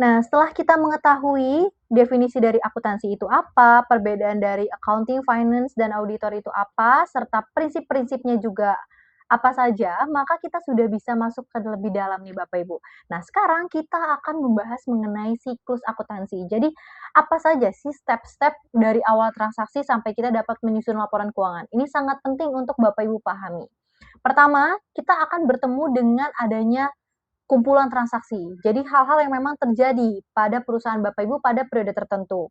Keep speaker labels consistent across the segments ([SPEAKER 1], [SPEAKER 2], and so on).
[SPEAKER 1] Nah, setelah kita mengetahui definisi dari akuntansi itu apa, perbedaan dari accounting, finance, dan auditor itu apa, serta prinsip-prinsipnya juga apa saja, maka kita sudah bisa masuk ke lebih dalam nih Bapak Ibu. Nah, sekarang kita akan membahas mengenai siklus akuntansi. Jadi, apa saja sih step-step dari awal transaksi sampai kita dapat menyusun laporan keuangan? Ini sangat penting untuk Bapak Ibu pahami. Pertama, kita akan bertemu dengan adanya kumpulan transaksi. Jadi hal-hal yang memang terjadi pada perusahaan Bapak Ibu pada periode tertentu.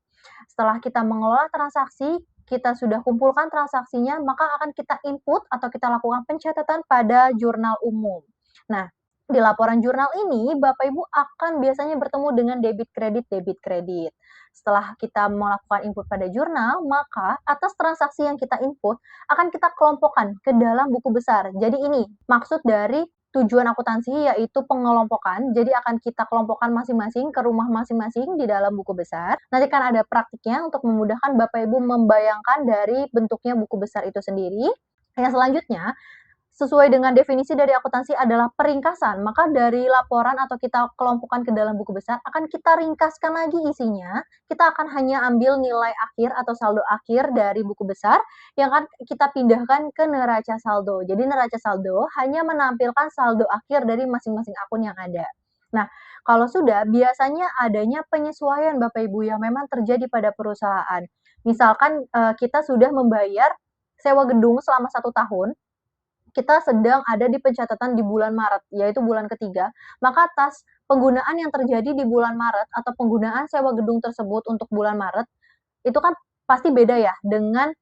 [SPEAKER 1] Setelah kita mengelola transaksi, kita sudah kumpulkan transaksinya, maka akan kita input atau kita lakukan pencatatan pada jurnal umum. Nah, di laporan jurnal ini Bapak Ibu akan biasanya bertemu dengan debit kredit, debit kredit. Setelah kita melakukan input pada jurnal, maka atas transaksi yang kita input akan kita kelompokkan ke dalam buku besar. Jadi ini maksud dari tujuan akuntansi yaitu pengelompokan, jadi akan kita kelompokkan masing-masing ke rumah masing-masing di dalam buku besar. Nanti kan ada praktiknya untuk memudahkan Bapak Ibu membayangkan dari bentuknya buku besar itu sendiri. Yang selanjutnya, sesuai dengan definisi dari akuntansi adalah peringkasan, maka dari laporan atau kita kelompokkan ke dalam buku besar akan kita ringkaskan lagi isinya, kita akan hanya ambil nilai akhir atau saldo akhir dari buku besar yang akan kita pindahkan ke neraca saldo. Jadi neraca saldo hanya menampilkan saldo akhir dari masing-masing akun yang ada. Nah, kalau sudah biasanya adanya penyesuaian Bapak Ibu yang memang terjadi pada perusahaan. Misalkan, kita sudah membayar sewa gedung selama 1 tahun, kita sedang ada di pencatatan di bulan Maret, yaitu bulan ketiga, maka atas penggunaan yang terjadi di bulan Maret atau penggunaan sewa gedung tersebut untuk bulan Maret, itu kan pasti beda ya dengan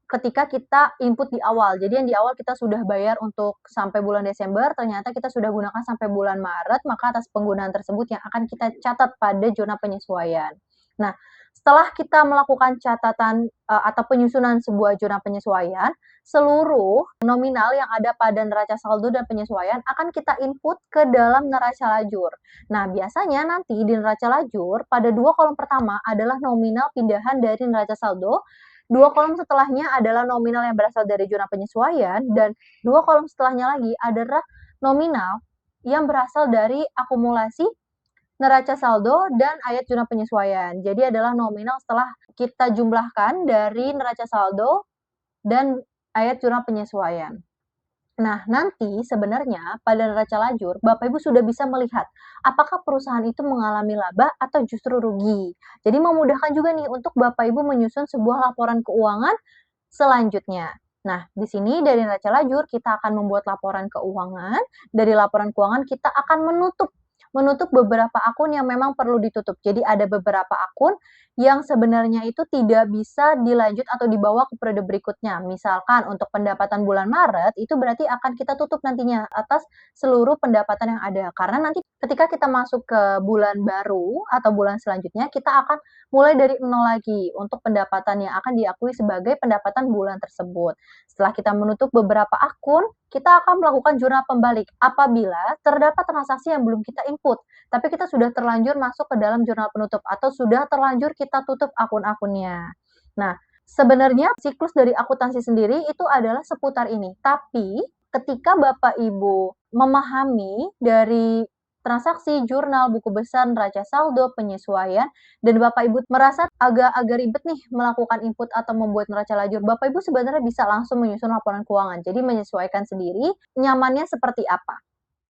[SPEAKER 1] ketika kita input di awal. Jadi yang di awal kita sudah bayar untuk sampai bulan Desember, ternyata kita sudah gunakan sampai bulan Maret, maka atas penggunaan tersebut yang akan kita catat pada zona penyesuaian. Nah, setelah kita melakukan catatan, atau penyusunan sebuah zona penyesuaian, seluruh nominal yang ada pada neraca saldo dan penyesuaian akan kita input ke dalam neraca lajur. Nah, biasanya nanti di neraca lajur pada 2 kolom pertama adalah nominal pindahan dari neraca saldo, 2 kolom setelahnya adalah nominal yang berasal dari zona penyesuaian, dan 2 kolom setelahnya lagi adalah nominal yang berasal dari akumulasi neraca saldo dan ayat zona penyesuaian. Jadi adalah nominal setelah kita jumlahkan dari neraca saldo dan ayat zona penyesuaian. Nah, nanti sebenarnya pada neraca lajur, Bapak Ibu sudah bisa melihat apakah perusahaan itu mengalami laba atau justru rugi. Jadi memudahkan juga nih untuk Bapak Ibu menyusun sebuah laporan keuangan selanjutnya. Nah, di sini dari neraca lajur kita akan membuat laporan keuangan. Dari laporan keuangan kita akan menutup beberapa akun yang memang perlu ditutup. Jadi ada beberapa akun yang sebenarnya itu tidak bisa dilanjut atau dibawa ke periode berikutnya. Misalkan untuk pendapatan bulan Maret, itu berarti akan kita tutup nantinya atas seluruh pendapatan yang ada. Karena nanti ketika kita masuk ke bulan baru atau bulan selanjutnya, kita akan mulai dari nol lagi untuk pendapatan yang akan diakui sebagai pendapatan bulan tersebut. Setelah kita menutup beberapa akun, kita akan melakukan jurnal pembalik apabila terdapat transaksi yang belum kita input, tapi kita sudah terlanjur masuk ke dalam jurnal penutup atau sudah terlanjur kita tutup akun-akunnya. Nah, sebenarnya siklus dari akuntansi sendiri itu adalah seputar ini, tapi ketika Bapak Ibu memahami dari transaksi, jurnal, buku besar, neraca saldo, penyesuaian, dan Bapak Ibu merasa agak ribet nih melakukan input atau membuat neraca lajur, Bapak Ibu sebenarnya bisa langsung menyusun laporan keuangan. Jadi menyesuaikan sendiri, nyamannya seperti apa.